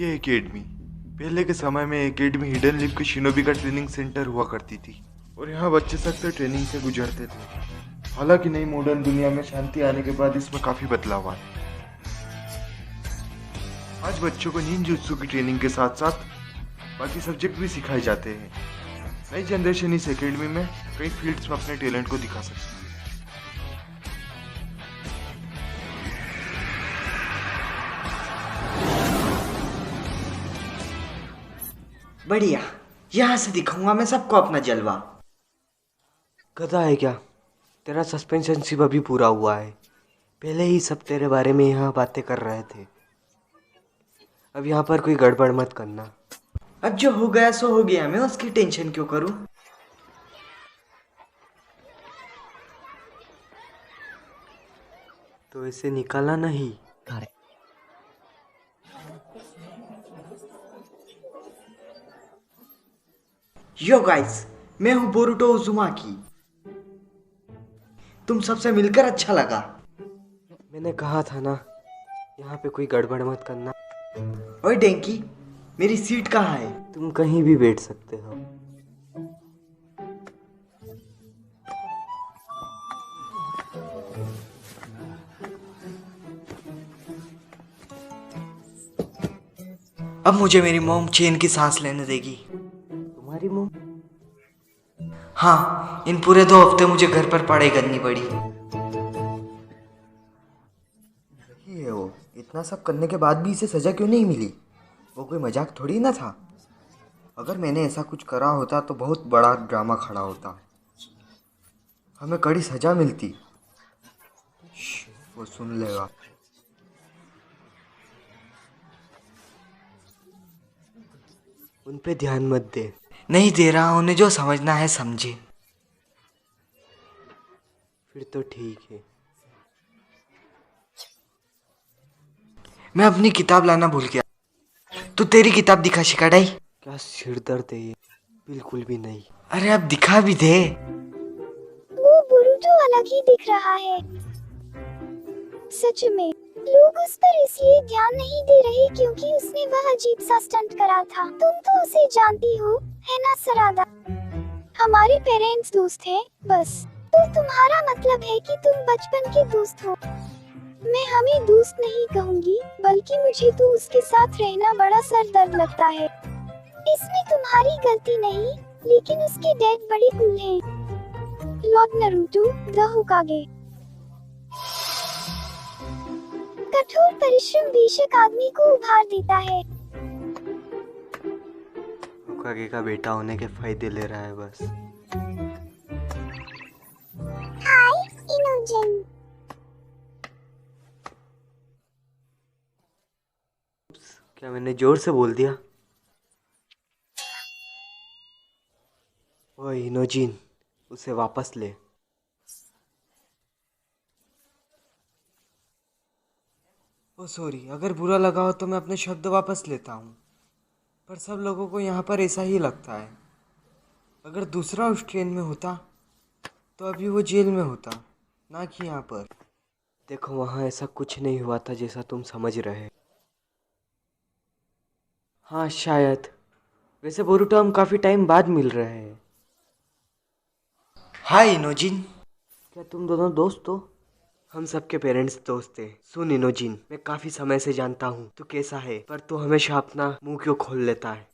ये एकेडमी पहले के समय में एकेडमी हिडन लीफ के शिनोबी का ट्रेनिंग सेंटर हुआ करती थी और यहाँ बच्चे सख्त ट्रेनिंग से गुजरते थे। हालांकि नई मॉडर्न दुनिया में शांति आने के बाद इसमें काफी बदलाव आए। आज बच्चों को निंजुत्सु की ट्रेनिंग के साथ साथ बाकी सब्जेक्ट भी सिखाए जाते हैं। नई जनरेशन इस एकेडमी में कई फील्ड्स में अपने टैलेंट को दिखा सकती है। बढ़िया, यहाँ से दिखाऊंगा मैं सबको अपना जलवा। गधा है क्या? तेरा सस्पेंशन सिर्फ अभी पूरा हुआ है। पहले ही सब तेरे बारे में यहाँ बातें कर रहे थे। अब यहाँ पर कोई गड़बड़ मत करना। अब जो हो गया सो हो गया, मैं उसकी टेंशन क्यों करूं? तो इसे निकाला नहीं। यो गाइस, मैं हूं बोरुटो उजुमाकी। तुम सबसे मिलकर अच्छा लगा। मैंने कहा था ना, यहाँ पे कोई गड़बड़ मत करना। ओए डेंकी, मेरी सीट कहाँ है? तुम कहीं भी बैठ सकते हो। अब मुझे मेरी मॉम चैन की सांस लेने देगी। तुम्हारी मुंह? हाँ, इन पूरे 2 हफ्ते मुझे घर पर पढ़ाई करनी पड़ी। सही है वो। इतना सब करने के बाद भी इसे सजा क्यों नहीं मिली? वो कोई मजाक थोड़ी ना था। अगर मैंने ऐसा कुछ करा होता तो बहुत बड़ा ड्रामा खड़ा होता, हमें कड़ी सजा मिलती। वो सुन लेगा। उन पे ध्यान मत दे। नहीं दे रहा, उन्हें जो समझना है समझे। फिर तो ठीक है। मैं अपनी किताब लाना भूल गया। तू तेरी किताब दिखा शिकाडाई। क्या सिर दर्द है ये? बिल्कुल भी नहीं। अरे अब दिखा भी दे। वो बोरुटो अलग ही दिख रहा है। सच में लोग उस पर इसलिए ध्यान नहीं दे रहे क्योंकि उसने वह अजीब सा स्टंट करा था। तुम तो उसे जानती हो, है ना सरादा? हमारे पेरेंट्स दोस्त हैं, बस। तो तुम्हारा मतलब है कि तुम बचपन के दोस्त हो। मैं हमें दोस्त नहीं कहूँगी, बल्कि मुझे तो उसके साथ रहना बड़ा सर दर्द लगता है। इसमें तुम्हारी गलती नहीं, लेकिन उसके डैड बड़े कूल हैं। Lord Naruto, the होकागे। कठोर परिश्रम बेशक आदमी को उभार देता है। होकागे का बेटा होने के फायदे ले रहा है बस। हाय इनोजन। क्या मैंने जोर से बोल दिया? ओए इनोजिन, उसे वापस ले। ओ सॉरी, अगर बुरा लगा हो तो मैं अपने शब्द वापस लेता हूँ। पर सब लोगों को यहाँ पर ऐसा ही लगता है। अगर दूसरा उस ट्रेन में होता तो अभी वो जेल में होता, ना कि यहाँ पर। देखो, वहाँ ऐसा कुछ नहीं हुआ था जैसा तुम समझ रहे। हाँ शायद। वैसे बोरुटो, हम काफी टाइम बाद मिल रहे हैं। हाय इनोजिन। क्या तुम दोनों दोस्त हो? हम सबके पेरेंट्स दोस्त हैं। सुन इनोजिन, मैं काफी समय से जानता हूँ तू कैसा है, पर तू हमेशा अपना मुंह क्यों खोल लेता है?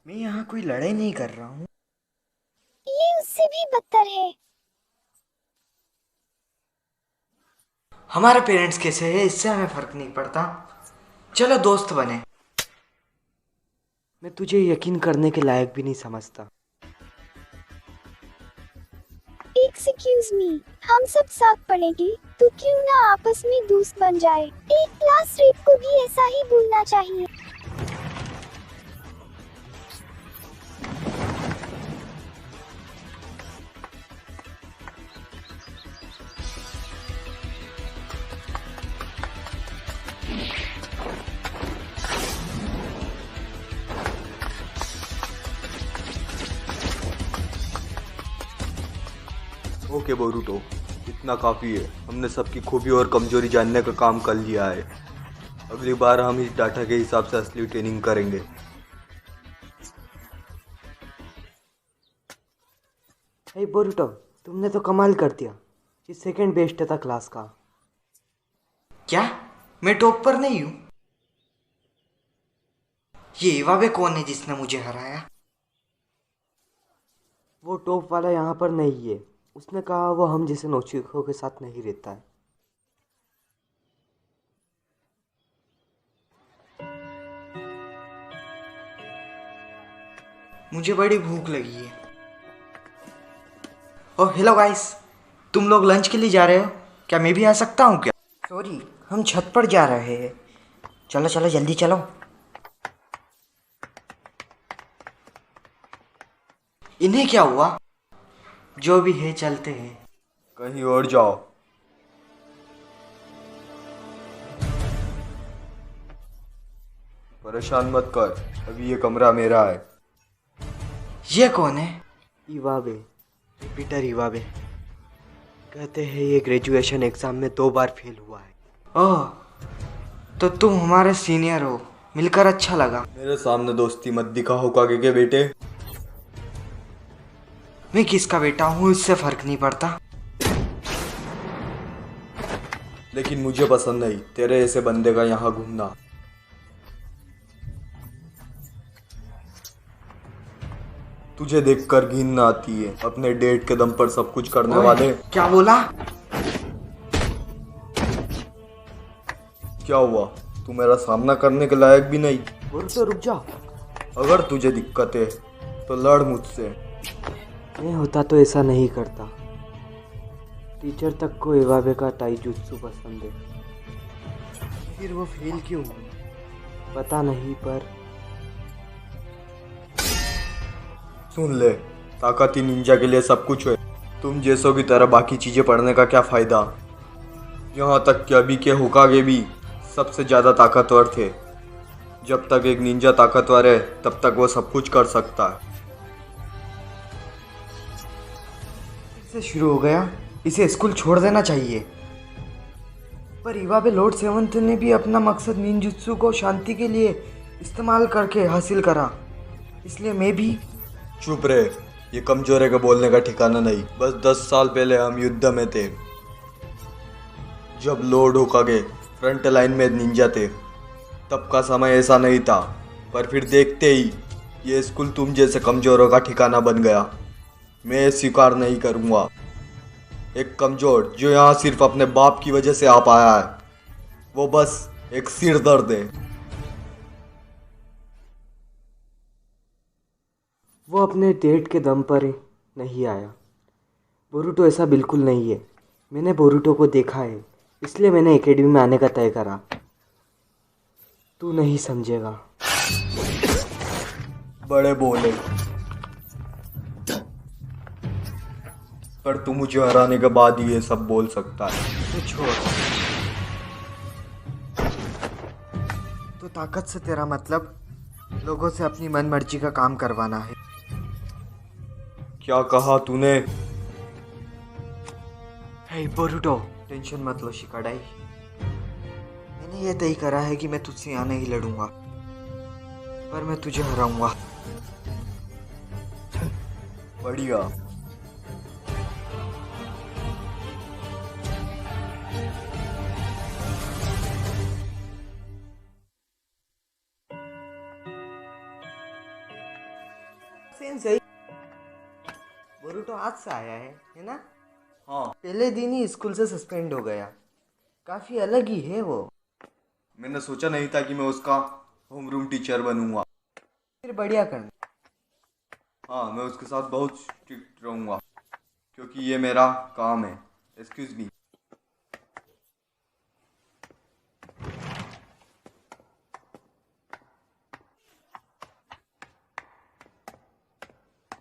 मैं यहाँ कोई लड़ाई नहीं कर रहा हूँ। ये उससे भी बदतर है। हमारे पेरेंट्स कैसे है इससे हमें फर्क नहीं पड़ता। चलो दोस्त बने। मैं तुझे यकीन करने के लायक भी नहीं समझता। एक्सक्यूज मी, हम सब साथ पढ़ेंगे, तो क्यों ना आपस में दोस्त बन जाए। एक क्लास रेप को भी ऐसा ही बोलना चाहिए। ओके बोरुटो, इतना काफ़ी है। हमने सबकी खूबी और कमजोरी जानने का काम कर लिया है। अगली बार हम इस डाटा के हिसाब से असली ट्रेनिंग करेंगे। हे बोरुटो, तुमने तो कमाल कर दिया। ये सेकंड बेस्ट था क्लास का। क्या मैं टॉप पर नहीं हूँ? ये इवाबे कौन है जिसने मुझे हराया? वो टॉप वाला यहाँ पर नहीं है। उसने कहा वो हम जैसे नौसिखों के साथ नहीं रहता है। मुझे बड़ी भूख लगी है। ओह हेलो गाइस, तुम लोग लंच के लिए जा रहे हो क्या? मैं भी आ सकता हूँ क्या? सॉरी, हम छत पर जा रहे हैं। चलो चलो जल्दी चलो। इन्हें क्या हुआ? जो भी है चलते हैं। कहीं और जाओ। परेशान मत कर, अभी ये कमरा मेरा है। ये कौन है? Iwabe, Peter Iwabe. कहते हैं ये ग्रेजुएशन एग्जाम में 2 बार फेल हुआ है। ओह, तो तुम हमारे सीनियर हो, मिलकर अच्छा लगा। मेरे सामने दोस्ती मत दिखा होकागे के बेटे। मैं किसका बेटा हूँ इससे फर्क नहीं पड़ता। लेकिन मुझे पसंद नहीं तेरे ऐसे बंदे का यहाँ घूमना। तुझे देखकर घिन ना आती है? अपने डेट के दम पर सब कुछ करने ओए, वाले। क्या बोला? क्या हुआ? तू मेरा सामना करने के लायक भी नहीं? बोरुटो रुक जा। अगर तुझे दिक्कत है तो लड़ मुझसे। मैं होता तो ऐसा नहीं करता। टीचर तक को इवाबे का टाइजुत्सु पसंद है। फिर वो फेल क्यों हुआ? पता नहीं, पर सुन ले, ताकत ही निंजा के लिए सब कुछ है। तुम जैसों की तरह बाकी चीजें पढ़ने का क्या फायदा? यहाँ तक कि अभी के होकागे भी सबसे ज्यादा ताकतवर थे। जब तक एक निंजा ताकतवर है तब तक वो सब कुछ कर सकता है। से शुरू हो गया। इसे स्कूल छोड़ देना चाहिए। पर इवाबे लॉर्ड सेवंथ ने भी अपना मकसद निंजुत्सु को शांति के लिए इस्तेमाल करके हासिल करा, इसलिए मैं भी। चुप रहे, ये कमजोरे का बोलने का ठिकाना नहीं। बस 10 साल पहले हम युद्ध में थे, जब लॉर्ड होकागे फ्रंट लाइन में निंजा थे। तब का समय ऐसा नहीं था, पर फिर देखते ही ये स्कूल तुम जैसे कमजोरों का ठिकाना बन गया। मैं स्वीकार नहीं करूँगा। एक कमजोर जो यहाँ सिर्फ अपने बाप की वजह से आ पाया है, वो बस एक सिर दर्द है। वो अपने डेट के दम पर नहीं आया। बोरुटो ऐसा बिल्कुल नहीं है। मैंने बोरुटो को देखा है, इसलिए मैंने एकेडमी में आने का तय करा। तू नहीं समझेगा। बड़े बोले, पर तू मुझे हराने के बाद ही ये सब बोल सकता है। तो छोड़। तो ताकत से तेरा मतलब लोगों से अपनी मन मर्जी का काम करवाना है? क्या कहा तूने? हे बोरुटो, टेंशन मत लो शिकाडाई। मैंने ये तय करा है कि मैं तुझसे यहाँ नहीं लड़ूंगा, पर मैं तुझे हराऊंगा। बढ़िया। सही। बोरुटो आज से आया है ना? हाँ, पहले दिन ही स्कूल से सस्पेंड हो गया। काफी अलग ही है वो। मैंने सोचा नहीं था कि मैं उसका होम रूम टीचर बनूंगा। फिर बढ़िया करना। हाँ, मैं उसके साथ बहुत स्ट्रिक्ट रहूँगा, क्योंकि ये मेरा काम है। Excuse me.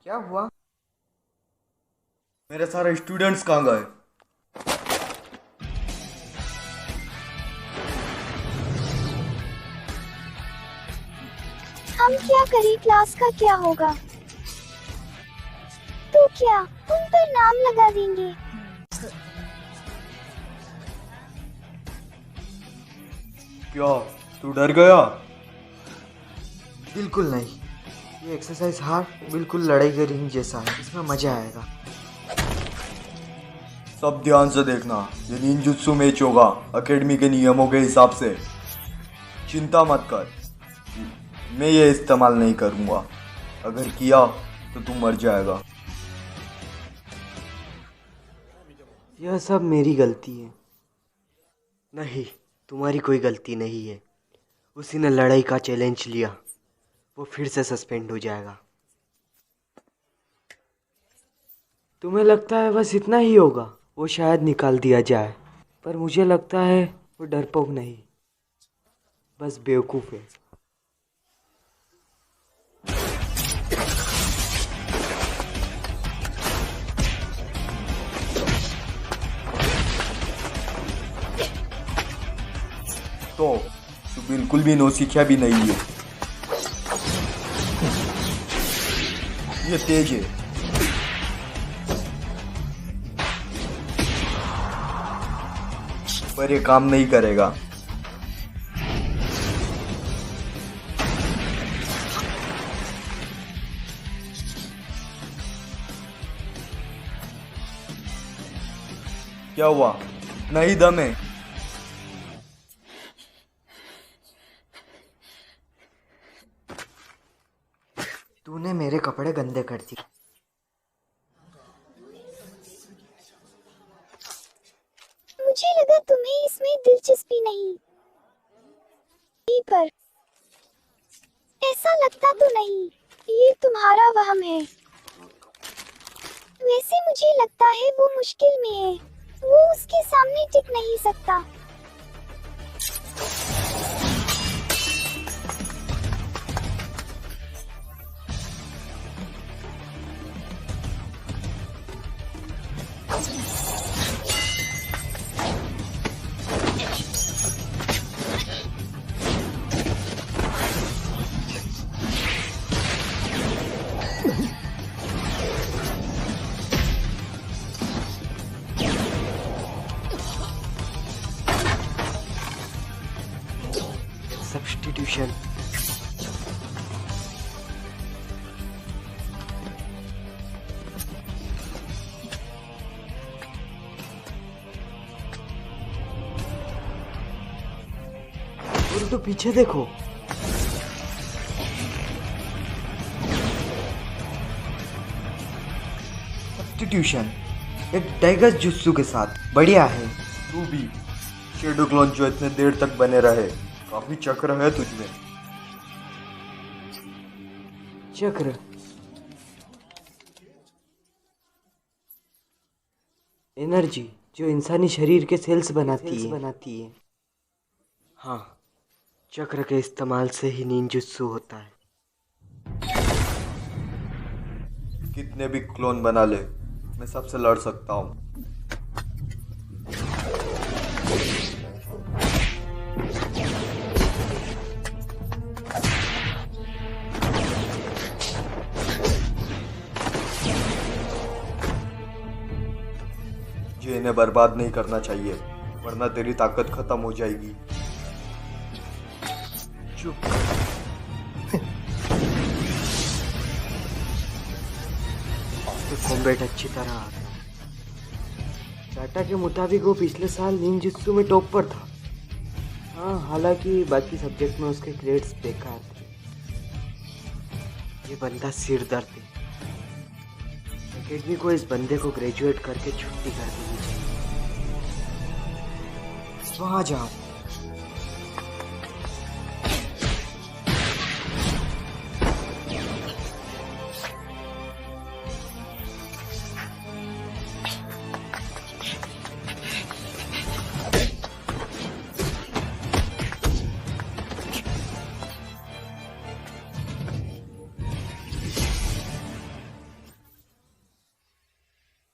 क्या हुआ? मेरे सारे स्टूडेंट्स कहाँ गए? हम क्या करें, क्लास का क्या होगा? तो क्या उन पर नाम लगा देंगे? क्या तू डर गया? बिल्कुल नहीं। ये एक्सरसाइज हार बिल्कुल लड़ाई के रिंग जैसा है, इसमें मजा आएगा। सब ध्यान से देखना, ये निंजुत्सु मैच होगा एकेडमी के नियमों के हिसाब से। चिंता मत कर, मैं ये इस्तेमाल नहीं करूँगा। अगर किया तो तू मर जाएगा। यह सब मेरी गलती है। नहीं, तुम्हारी कोई गलती नहीं है। उसी ने लड़ाई का चैलेंज लिया, वो फिर से सस्पेंड हो जाएगा। तुम्हें लगता है बस इतना ही होगा? वो शायद निकाल दिया जाए, पर मुझे लगता है वो डरपोक नहीं, बस बेवकूफ़ है। तो तू बिल्कुल भी नौसिखिया भी नहीं है। ये तेज है। पर ये काम नहीं करेगा। क्या हुआ? नहीं दम है। तूने मेरे कपड़े गंदे कर दिए। मुझे लगा तुम्हें इसमें दिलचस्पी नहीं, पर ऐसा लगता तो नहीं। ये तुम्हारा वहम है। वैसे मुझे लगता है वो मुश्किल में है, वो उसके सामने टिक नहीं सकता। सब्स्टिट्यूशन। और तो पीछे देखो। सब्स्टिट्यूशन एक टाइगर जुत्सु के साथ बढ़िया है। तू भी शेडो क्लोन जो इतने देर तक बने रहे, काफी चक्र है तुझमें। चक्र, एनर्जी जो इंसानी शरीर के सेल्स बनाती है। हाँ, चक्र के इस्तेमाल से ही निंजुत्सु होता है। कितने भी क्लोन बना ले, मैं सबसे लड़ सकता हूँ। ये इन्हें बर्बाद नहीं करना चाहिए, वरना तेरी ताकत खत्म हो जाएगी। चुप। तो कॉम्बैट अच्छी तरह आता है। डाटा के मुताबिक वो पिछले साल निंजुत्सु में टॉप पर था। हाँ, हालांकि बाकी सब्जेक्ट में उसके ग्रेड्स बेकार थे। ये बंदा सिर दर्द है। एकेडमी को इस बंदे को ग्रेजुएट करके छुट्टी कर देनी चाहिए। वहाँ जाओ।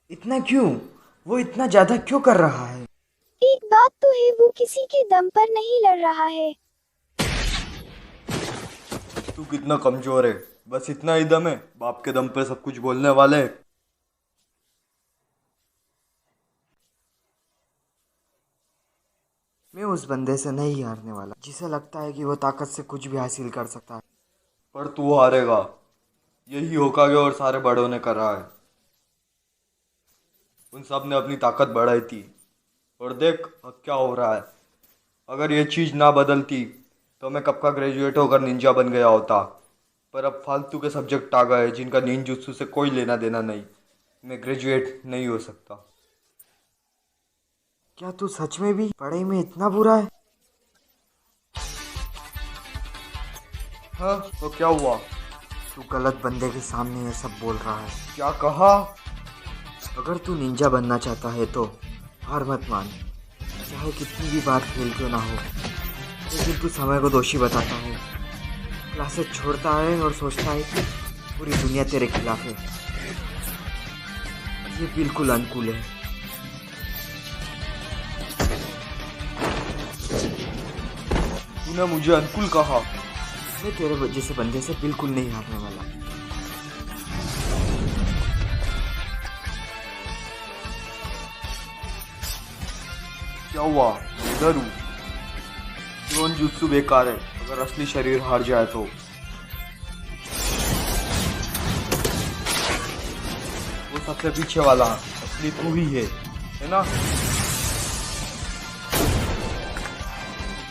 इतना क्यों? वो इतना ज्यादा क्यों कर रहा है? एक बात तो है, वो किसी के दम पर नहीं लड़ रहा है। तू कितना कमजोर है, बस इतना ही दम है? बाप के दम पे सब कुछ बोलने वाले। मैं उस बंदे से नहीं हारने वाला जिसे लगता है कि वो ताकत से कुछ भी हासिल कर सकता है। पर तू हारेगा, यही होकागे और सारे बड़ों ने करा है। उन सब ने अपनी ताकत बढ़ाई थी और देख अब क्या हो रहा है। अगर ये चीज़ ना बदलती तो मैं कब का ग्रेजुएट होकर निंजा बन गया होता। पर अब फालतू के सब्जेक्ट आ गए जिनका निंजुत्सु से कोई लेना देना नहीं। मैं ग्रेजुएट नहीं हो सकता। क्या तू सच में भी पढ़ाई में इतना बुरा है? हाँ तो क्या हुआ? तू गलत बंदे के सामने ये सब बोल रहा है। क्या कहा? अगर तू निंजा बनना चाहता है तो हार मत मान, चाहे कितनी भी बार फेल क्यों ना हो। लेकिन तू समय को दोषी बताता है, क्लासेस छोड़ता है और सोचता है कि पूरी दुनिया तेरे खिलाफ है। ये बिल्कुल अनुकूल है। तूने मुझे अनुकूल कहा? मैं तेरे जैसे बंदे से बिल्कुल नहीं हारने वाला। क्या हुआ? इधर हूँ। ड्रोन जुत्सु बेकार है, अगर असली शरीर हार जाए तो। वो सबसे पीछे वाला असली तू ही है ना?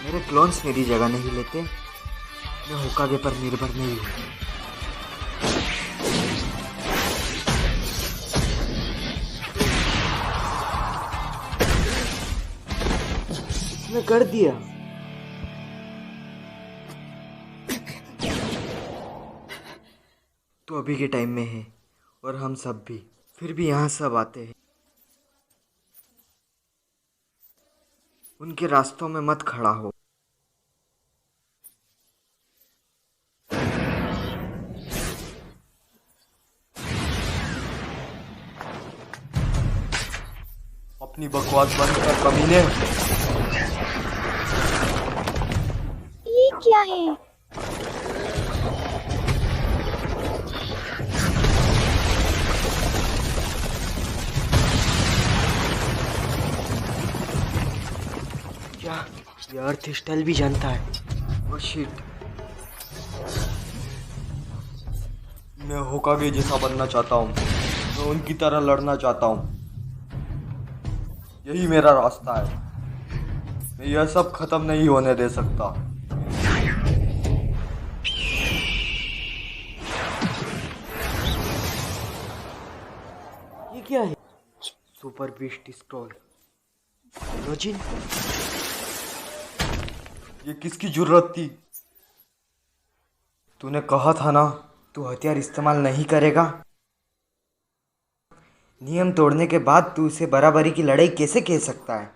मेरे क्लोन्स मेरी जगह नहीं लेते। मैं होकागे पर निर्भर नहीं हूँ। मैं कर दिया। तो अभी के टाइम में है और हम सब भी, फिर भी यहाँ सब आते हैं। उनके रास्तों में मत खड़ा हो। अपनी बकवास बंद कर कमीने। ये क्या है? क्या ये अर्थ स्टाइल भी जानता है? Oh shit. मैं होकागे जैसा बनना चाहता हूँ, मैं उनकी तरह लड़ना चाहता हूँ। यही मेरा रास्ता है। मैं यह सब खत्म नहीं होने दे सकता। ये क्या है? Super beast scroll. रोजिन, ये किसकी जरूरत थी? तूने कहा था ना तू हथियार इस्तेमाल नहीं करेगा। नियम तोड़ने के बाद तू उसे बराबरी की लड़ाई कैसे कह सकता है?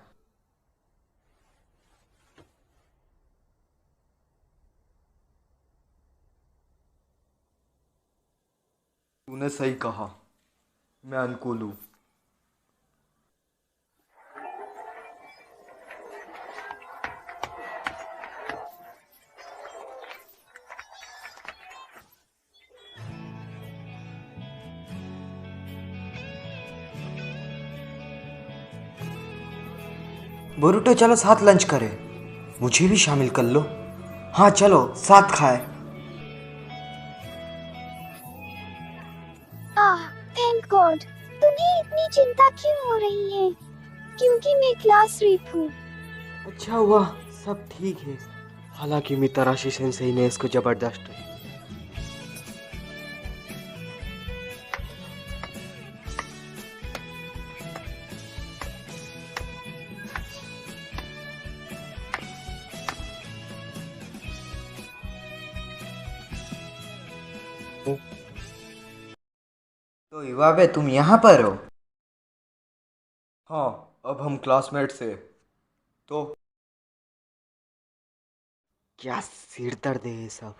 तूने सही कहा, मैं अनुकूल हूँ। बोरुटो चलो साथ लंच करें। मुझे भी शामिल कर लो। हाँ चलो साथ खाए। Thank God. तुम्हें इतनी चिंता क्यों हो रही है? क्योंकि मैं क्लास रीप हूँ। अच्छा हुआ सब ठीक है। हालांकि मिताराशी सेंसेई ने इसको जबरदस्त तो इवाबे तुम यहाँ पर हो? हाँ, अब हम क्लासमेट से। तो क्या सिर दर्द है ये सब।